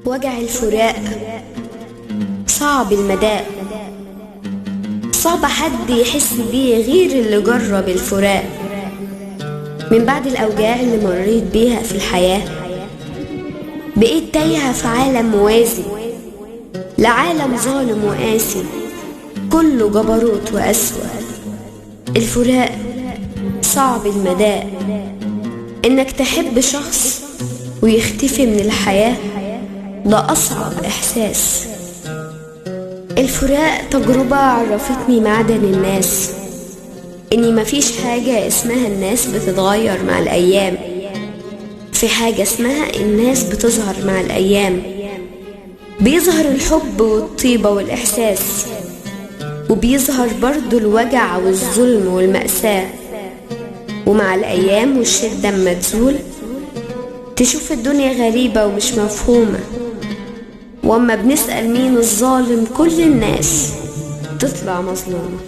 وجع الفراق صعب المداء، صعب حد يحس بيه غير اللي جرب الفراق. من بعد الأوجاع اللي مريت بيها في الحياة بقيت تايهة في عالم موازي لعالم ظالم وقاسي كله جبروت وقسوة. الفراق صعب المداء، إنك تحب شخص ويختفي من الحياة ده أصعب إحساس. الفراق تجربة عرفتني معدن الناس، إني مفيش حاجة اسمها الناس بتتغير مع الأيام، في حاجة اسمها الناس بتظهر مع الأيام. بيظهر الحب والطيبة والإحساس، وبيظهر برضو الوجع والظلم والمأساة. ومع الأيام والشدة اما تزول تشوف الدنيا غريبة ومش مفهومة، واما بنسأل مين الظالم كل الناس تطلع مظلومة.